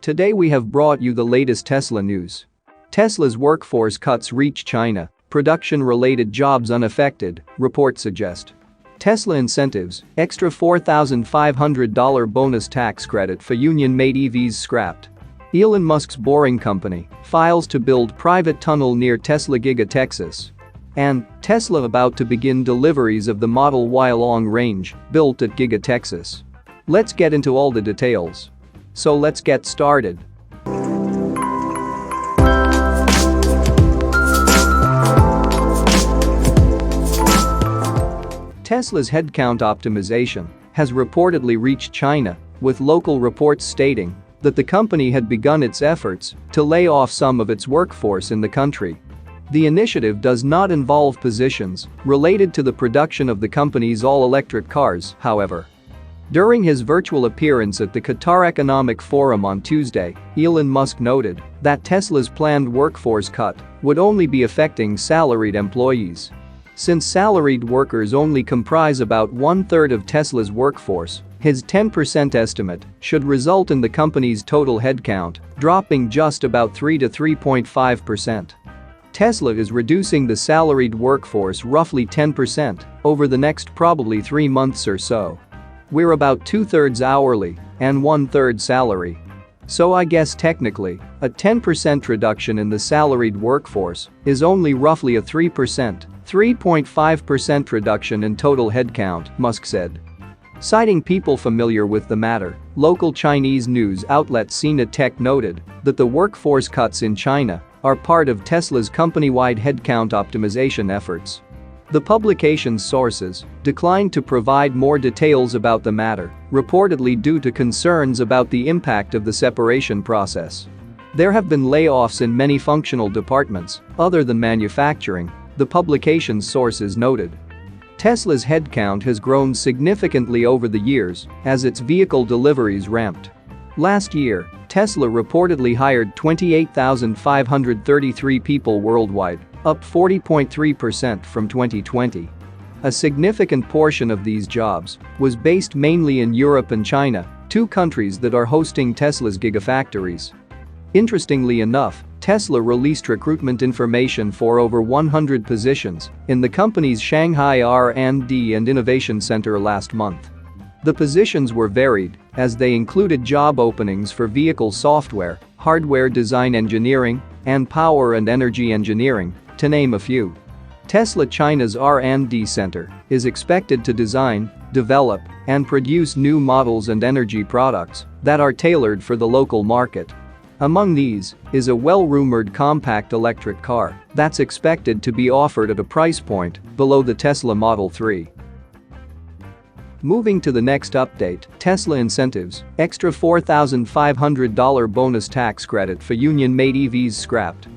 Today we have brought you the latest Tesla news. Tesla's workforce cuts reach China, production-related jobs unaffected, reports suggest. Tesla incentives, extra $4,500 bonus tax credit for union-made EVs scrapped. Elon Musk's Boring Company files to build private tunnel near Tesla Giga Texas. And Tesla about to begin deliveries of the Model Y long range, built at Giga Texas. Let's get into all the details. So let's get started. Tesla's headcount optimization has reportedly reached China, with local reports stating that the company had begun its efforts to lay off some of its workforce in the country. The initiative does not involve positions related to the production of the company's all-electric cars, however. During his virtual appearance at the Qatar Economic Forum on Tuesday, Elon Musk noted that Tesla's planned workforce cut would only be affecting salaried employees. Since salaried workers only comprise about one-third of Tesla's workforce, his 10% estimate should result in the company's total headcount dropping just about 3 to 3.5%. Tesla is reducing the salaried workforce roughly 10% over the next probably 3 months or so. We're about 2/3 hourly and 1/3 salary. So I guess technically, a 10% reduction in the salaried workforce is only roughly a 3.5% reduction in total headcount, Musk said. Citing people familiar with the matter, local Chinese news outlet Sina Tech noted that the workforce cuts in China are part of Tesla's company-wide headcount optimization efforts. The publication's sources declined to provide more details about the matter, reportedly due to concerns about the impact of the separation process. There have been layoffs in many functional departments other than manufacturing, the publication's sources noted. Tesla's headcount has grown significantly over the years as its vehicle deliveries ramped. Last year, Tesla reportedly hired 28,533 people worldwide, up 40.3% from 2020. A significant portion of these jobs was based mainly in Europe and China, two countries that are hosting Tesla's gigafactories. Interestingly enough, Tesla released recruitment information for over 100 positions in the company's Shanghai R&D and Innovation Center last month. The positions were varied, as they included job openings for vehicle software, hardware design engineering, and power and energy engineering, to name a few. Tesla China's R&D Center is expected to design, develop, and produce new models and energy products that are tailored for the local market. Among these is a well-rumored compact electric car that's expected to be offered at a price point below the Tesla Model 3. Moving to the next update, Tesla incentives, extra $4,500 bonus tax credit for union-made EVs scrapped.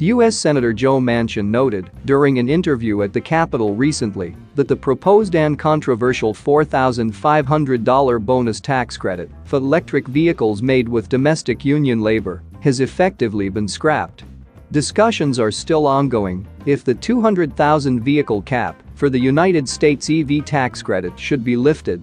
U.S. Senator Joe Manchin noted during an interview at the Capitol recently that the proposed and controversial $4,500 bonus tax credit for electric vehicles made with domestic union labor has effectively been scrapped. Discussions are still ongoing if the 200,000 vehicle cap for the United States EV tax credit should be lifted.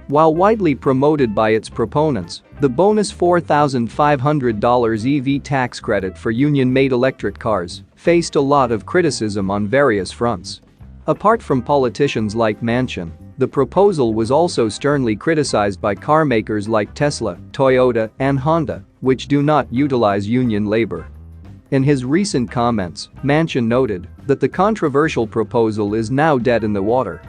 While widely promoted by its proponents, the bonus $4,500 EV tax credit for union-made electric cars faced a lot of criticism on various fronts. Apart from politicians like Manchin, the proposal was also sternly criticized by car makers like Tesla, Toyota, and Honda, which do not utilize union labor. In his recent comments, Manchin noted that the controversial proposal is now dead in the water.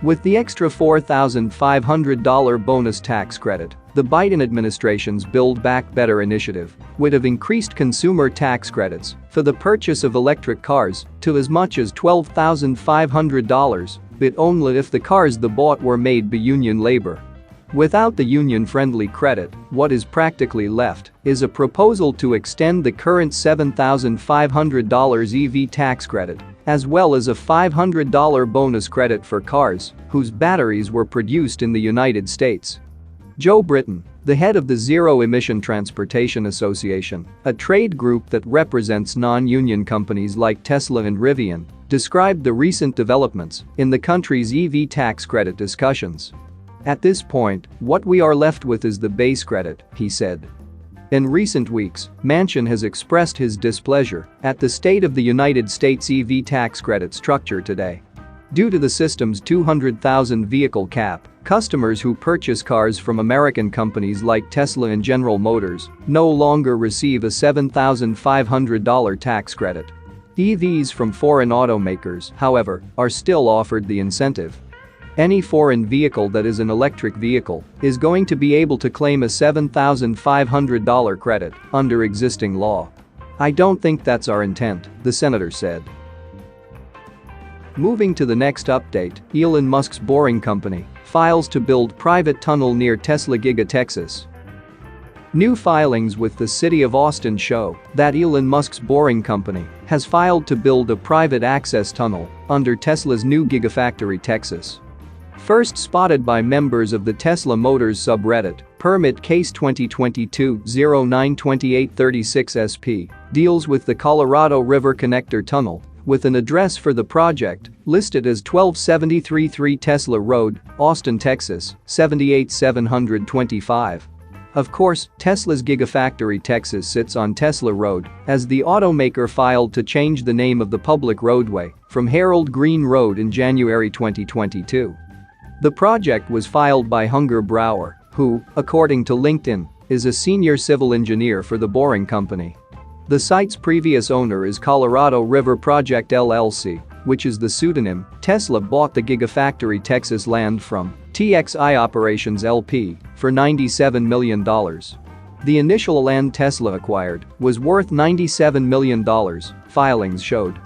With the extra $4,500 bonus tax credit, the Biden administration's Build Back Better initiative would have increased consumer tax credits for the purchase of electric cars to as much as $12,500, but only if the cars they bought were made by union labor. Without the union-friendly credit, what is practically left is a proposal to extend the current $7,500 EV tax credit, as well as a $500 bonus credit for cars whose batteries were produced in the United States. Joe Britton, the head of the Zero Emission Transportation Association, a trade group that represents non-union companies like Tesla and Rivian, described the recent developments in the country's EV tax credit discussions. At this point, what we are left with is the base credit, he said. In recent weeks, Manchin has expressed his displeasure at the State of the United States EV tax credit structure today. Due to the system's 200,000 vehicle cap, customers who purchase cars from American companies like Tesla and General Motors no longer receive a $7,500 tax credit. EVs from foreign automakers, however, are still offered the incentive. Any foreign vehicle that is an electric vehicle is going to be able to claim a $7,500 credit under existing law. I don't think that's our intent, the senator said. Moving to the next update, Elon Musk's Boring Company files to build private tunnel near Tesla Giga Texas. New filings with the city of Austin show that Elon Musk's Boring Company has filed to build a private access tunnel under Tesla's new Gigafactory Texas. First spotted by members of the Tesla Motors subreddit, Permit Case 2022-09-2836-SP deals with the Colorado River Connector Tunnel, with an address for the project listed as 12733 Tesla Road, Austin, Texas, 78725. Of course, Tesla's Gigafactory Texas sits on Tesla Road, as the automaker filed to change the name of the public roadway from Harold Green Road in January 2022. The project was filed by Hunger Brower, who, according to LinkedIn, is a senior civil engineer for the Boring Company. The site's previous owner is Colorado River Project LLC, which is the pseudonym Tesla bought the Gigafactory Texas land from TXI Operations LP for $97 million. The initial land Tesla acquired was worth $97 million, filings showed.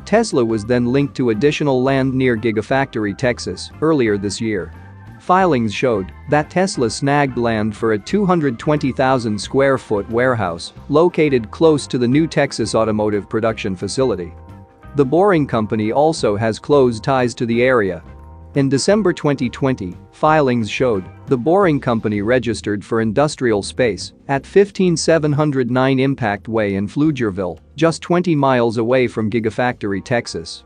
Tesla was then linked to additional land near Gigafactory Texas earlier this year. Filings showed that Tesla snagged land for a 220,000 square foot warehouse located close to the new Texas automotive production facility. The Boring Company also has close ties to the area. In December 2020, filings showed the Boring Company registered for industrial space at 15709 Impact Way in Pflugerville, just 20 miles away from Gigafactory Texas.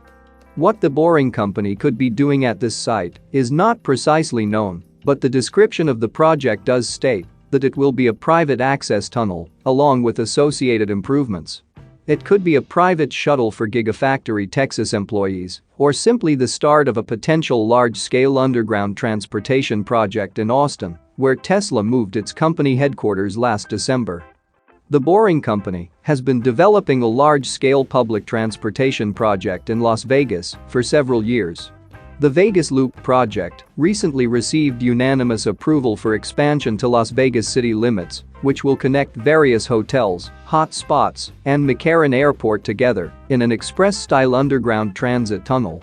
What the Boring Company could be doing at this site is not precisely known, but the description of the project does state that it will be a private access tunnel, along with associated improvements. It could be a private shuttle for Gigafactory Texas employees, or simply the start of a potential large-scale underground transportation project in Austin, where Tesla moved its company headquarters last December. The Boring Company has been developing a large-scale public transportation project in Las Vegas for several years. The Vegas Loop project recently received unanimous approval for expansion to Las Vegas city limits, which will connect various hotels, hot spots, and McCarran Airport together in an express-style underground transit tunnel.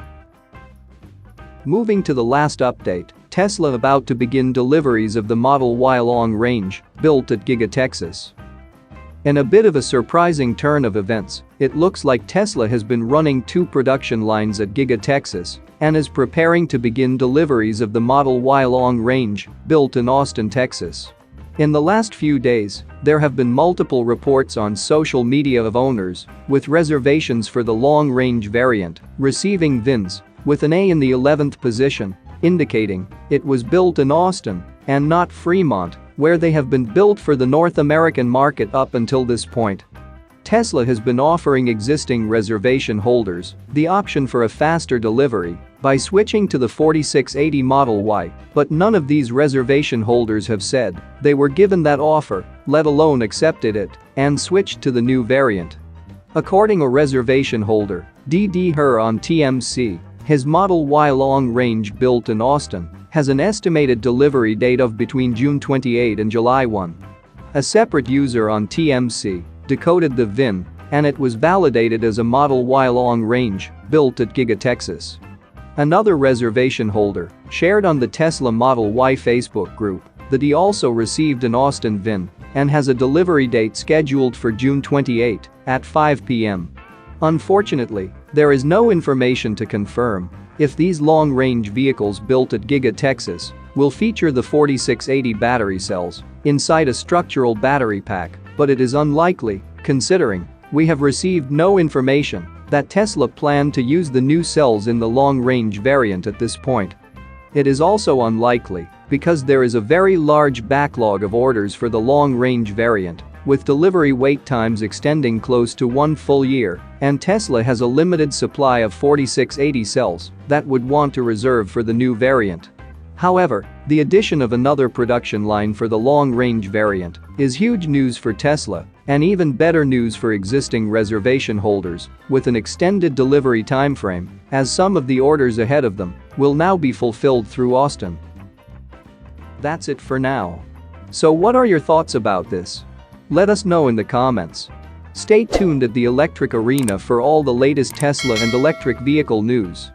Moving to the last update, Tesla about to begin deliveries of the Model Y long range, built at Giga Texas. In a bit of a surprising turn of events, it looks like Tesla has been running 2 production lines at Giga Texas and is preparing to begin deliveries of the Model Y long range, built in Austin, Texas. In the last few days, there have been multiple reports on social media of owners with reservations for the long-range variant receiving VINs with an A in the 11th position, indicating it was built in Austin and not Fremont, where they have been built for the North American market up until this point. Tesla has been offering existing reservation holders the option for a faster delivery by switching to the 4680 Model Y, but none of these reservation holders have said they were given that offer, let alone accepted it, and switched to the new variant. According to a reservation holder, D.D. Her on TMC, his Model Y long range built in Austin has an estimated delivery date of between June 28 and July 1. A separate user on TMC decoded the VIN, and it was validated as a Model Y long range, built at Giga Texas. Another reservation holder shared on the Tesla Model Y Facebook group that he also received an Austin VIN and has a delivery date scheduled for June 28 at 5 p.m. Unfortunately, there is no information to confirm if these long-range vehicles built at Giga Texas will feature the 4680 battery cells inside a structural battery pack, but it is unlikely, considering we have received no information that Tesla planned to use the new cells in the long-range variant at this point. It is also unlikely because there is a very large backlog of orders for the long-range variant with delivery wait times extending close to 1 full year, and Tesla has a limited supply of 4680 cells that would want to reserve for the new variant. However, the addition of another production line for the long-range variant is huge news for Tesla and even better news for existing reservation holders with an extended delivery timeframe, as some of the orders ahead of them will now be fulfilled through Austin. That's it for now. So what are your thoughts about this? Let us know in the comments. Stay tuned at the Electric Arena for all the latest Tesla and electric vehicle news.